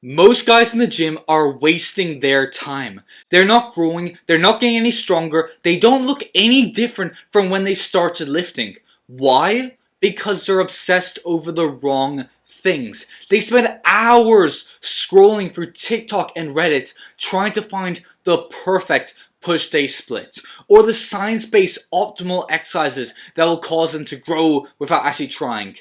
Most guys in the gym are wasting their time. They're not growing, they're not getting any stronger, they don't look any different from when they started lifting. Why? Because they're obsessed over the wrong things. They spend hours scrolling through TikTok and Reddit trying to find the perfect push day split or the science-based optimal exercises that will cause them to grow without actually trying.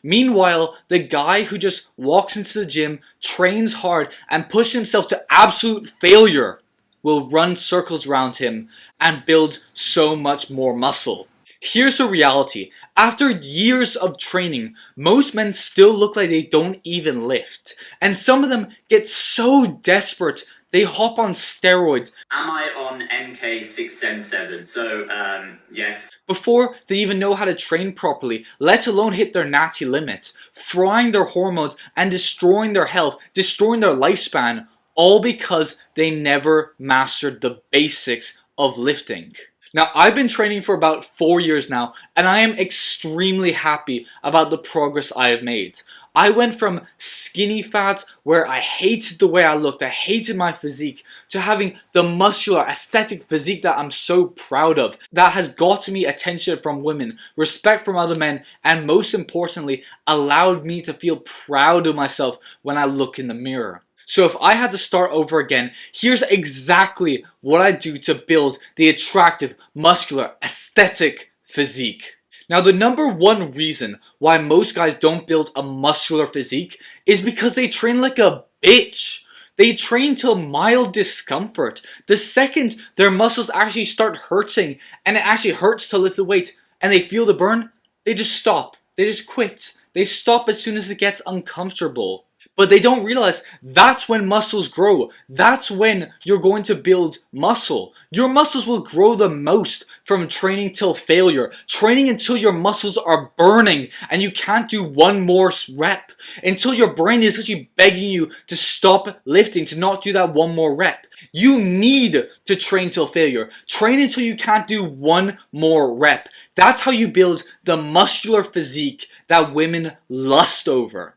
Meanwhile, the guy who just walks into the gym, trains hard, and pushes himself to absolute failure will run circles around him and build so much more muscle. Here's the reality. After years of training, most men still look like they don't even lift. And some of them get so desperate they hop on steroids. Am I on MK677? Yes. Before they even know how to train properly, let alone hit their natty limits, frying their hormones and destroying their health, destroying their lifespan, all because they never mastered the basics of lifting. Now, I've been training for about 4 years now, and I am extremely happy about the progress I have made. I went from skinny fat, where I hated the way I looked, I hated my physique, to having the muscular, aesthetic physique that I'm so proud of, that has gotten me attention from women, respect from other men, and most importantly, allowed me to feel proud of myself when I look in the mirror. So if I had to start over again, here's exactly what I do to build the attractive, muscular, aesthetic physique. Now, the number one reason why most guys don't build a muscular physique is because they train like a bitch. They train till mild discomfort. The second their muscles actually start hurting, and it actually hurts to lift the weight, and they feel the burn, they just stop. They just quit. They stop as soon as it gets uncomfortable. But they don't realize that's when muscles grow. That's when you're going to build muscle. Your muscles will grow the most from training till failure. Training until your muscles are burning and you can't do one more rep. Until your brain is actually begging you to stop lifting, to not do that one more rep. You need to train till failure. Train until you can't do one more rep. That's how you build the muscular physique that women lust over.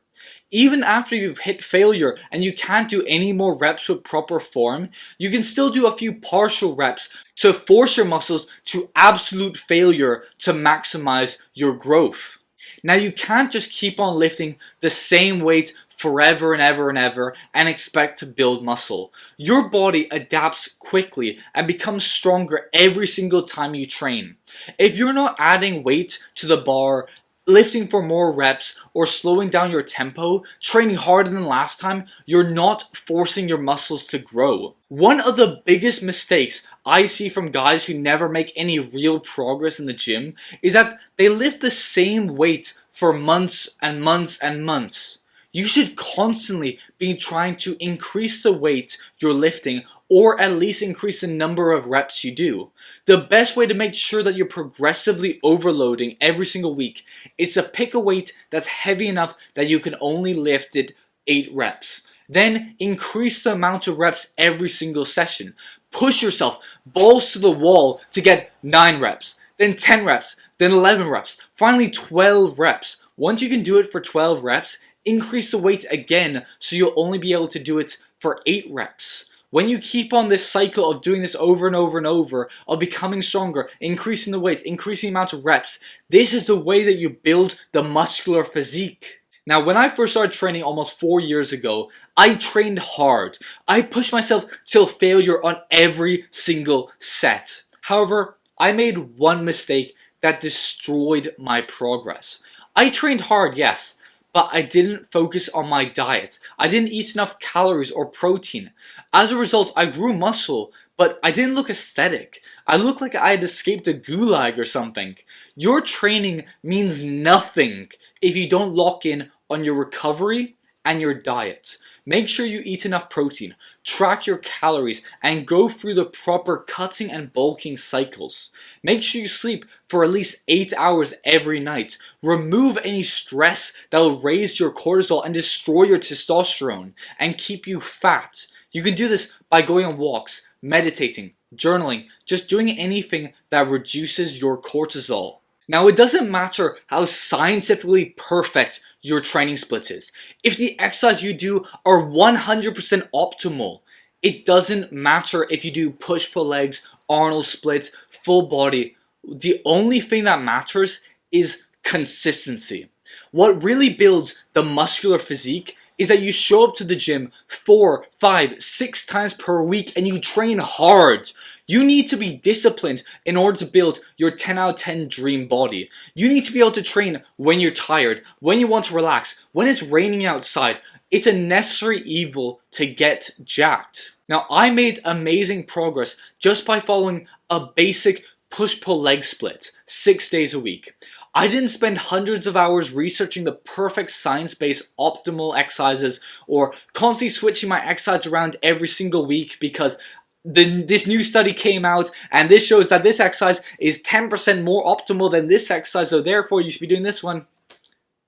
Even after you've hit failure and you can't do any more reps with proper form, you can still do a few partial reps to force your muscles to absolute failure to maximize your growth. Now, you can't just keep on lifting the same weight forever and ever and ever and expect to build muscle. Your body adapts quickly and becomes stronger every single time you train. If you're not adding weight to the bar, lifting for more reps, or slowing down your tempo, training harder than last time, you're not forcing your muscles to grow. One of the biggest mistakes I see from guys who never make any real progress in the gym is that they lift the same weight for months and months and months. You should constantly be trying to increase the weight you're lifting, or at least increase the number of reps you do. The best way to make sure that you're progressively overloading every single week is to pick a weight that's heavy enough that you can only lift it 8 reps. Then increase the amount of reps every single session. Push yourself balls to the wall to get 9 reps, then 10 reps, then 11 reps, finally 12 reps. Once you can do it for 12 reps, increase the weight again so you'll only be able to do it for 8 reps. When you keep on this cycle of doing this over and over and over, of becoming stronger, increasing the weight, increasing the amount of reps, this is the way that you build the muscular physique. Now, when I first started training almost 4 years ago, I trained hard. I pushed myself till failure on every single set. However, I made one mistake that destroyed my progress. I trained hard, yes, but I didn't focus on my diet. I didn't eat enough calories or protein. As a result, I grew muscle, but I didn't look aesthetic. I looked like I had escaped a gulag or something. Your training means nothing if you don't lock in on your recovery and your diet. Make sure you eat enough protein, track your calories, and go through the proper cutting and bulking cycles. Make sure you sleep for at least 8 hours every night. Remove any stress that will raise your cortisol and destroy your testosterone and keep you fat. You can do this by going on walks, meditating, journaling, just doing anything that reduces your cortisol. Now, it doesn't matter how scientifically perfect your training split is. If the exercise you do are 100% optimal, it doesn't matter if you do push-pull legs, Arnold splits, full body. The only thing that matters is consistency. What really builds the muscular physique is that you show up to the gym 4, 5, 6 times per week and you train hard. You need to be disciplined in order to build your 10 out of 10 dream body. You need to be able to train when you're tired, when you want to relax, when it's raining outside. It's a necessary evil to get jacked. Now, I made amazing progress just by following a basic push-pull leg split 6 days a week. I didn't spend hundreds of hours researching the perfect science-based optimal exercises or constantly switching my exercise around every single week because this new study came out and this shows that this exercise is 10% more optimal than this exercise, so therefore you should be doing this one.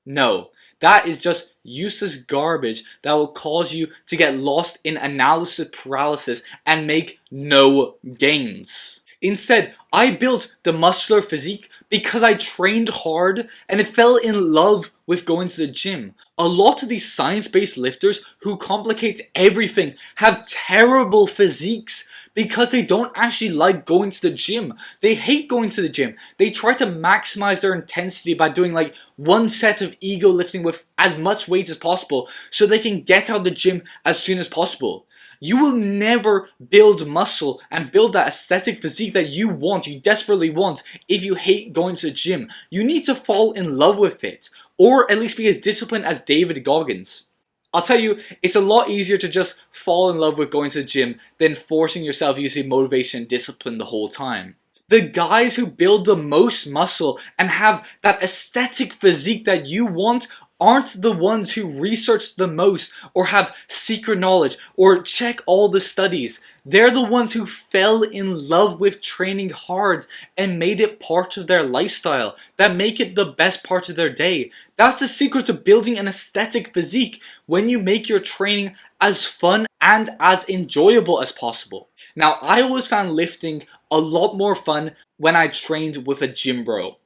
No, that is just useless garbage that will cause you to get lost in analysis paralysis and make no gains. Instead, I built the muscular physique because I trained hard and I fell in love with going to the gym. A lot of these science-based lifters who complicate everything have terrible physiques because they don't actually like going to the gym. They hate going to the gym. They try to maximize their intensity by doing like one set of ego lifting with as much weight as possible so they can get out of the gym as soon as possible. You will never build muscle and build that aesthetic physique that you want, you desperately want, if you hate going to the gym. You need to fall in love with it, or at least be as disciplined as David Goggins. I'll tell you, it's a lot easier to just fall in love with going to the gym than forcing yourself using motivation and discipline the whole time. The guys who build the most muscle and have that aesthetic physique that you want aren't the ones who research the most or have secret knowledge or check all the studies. They're the ones who fell in love with training hard and made it part of their lifestyle, that make it the best part of their day. That's the secret to building an aesthetic physique, when you make your training as fun and as enjoyable as possible. Now, I always found lifting a lot more fun when I trained with a gym bro.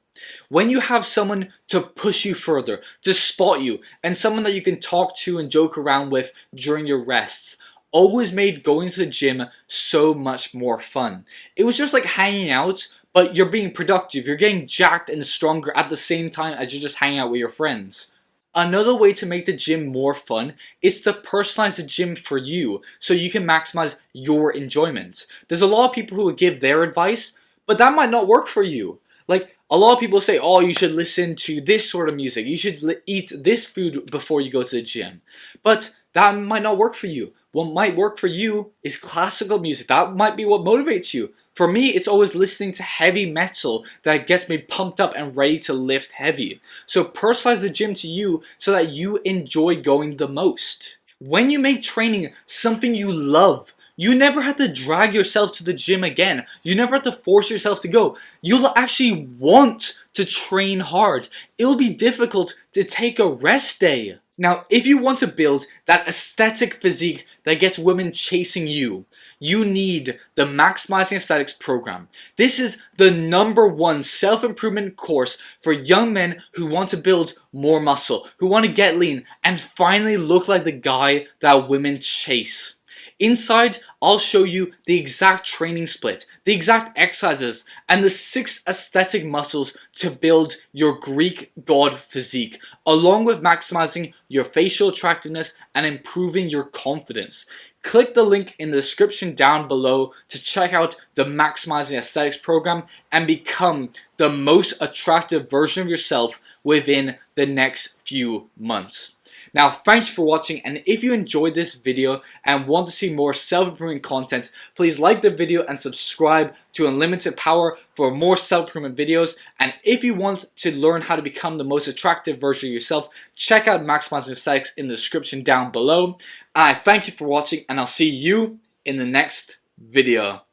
When you have someone to push you further, to spot you, and someone that you can talk to and joke around with during your rests, always made going to the gym so much more fun. It was just like hanging out, but you're being productive. You're getting jacked and stronger at the same time as you're just hanging out with your friends. Another way to make the gym more fun is to personalize the gym for you so you can maximize your enjoyment. There's a lot of people who will give their advice, but that might not work for you. Like, a lot of people say, oh, you should listen to this sort of music. You should eat this food before you go to the gym. But that might not work for you. What might work for you is classical music. That might be what motivates you. For me, it's always listening to heavy metal that gets me pumped up and ready to lift heavy. So personalize the gym to you so that you enjoy going the most. When you make training something you love, you never have to drag yourself to the gym again. You never have to force yourself to go. You'll actually want to train hard. It'll be difficult to take a rest day. Now, if you want to build that aesthetic physique that gets women chasing you, you need the Maximizing Aesthetics program. This is the #1 self-improvement course for young men who want to build more muscle, who want to get lean, and finally look like the guy that women chase. Inside, I'll show you the exact training split, the exact exercises, and the 6 aesthetic muscles to build your Greek god physique, along with maximizing your facial attractiveness and improving your confidence. Click the link in the description down below to check out the Maximizing Aesthetics program and become the most attractive version of yourself within the next few months. Now, thank you for watching, and if you enjoyed this video and want to see more self-improvement content, please like the video and subscribe to Unlimited Power for more self-improvement videos. And if you want to learn how to become the most attractive version of yourself, check out Maximizing Aesthetics in the description down below. And I thank you for watching, and I'll see you in the next video.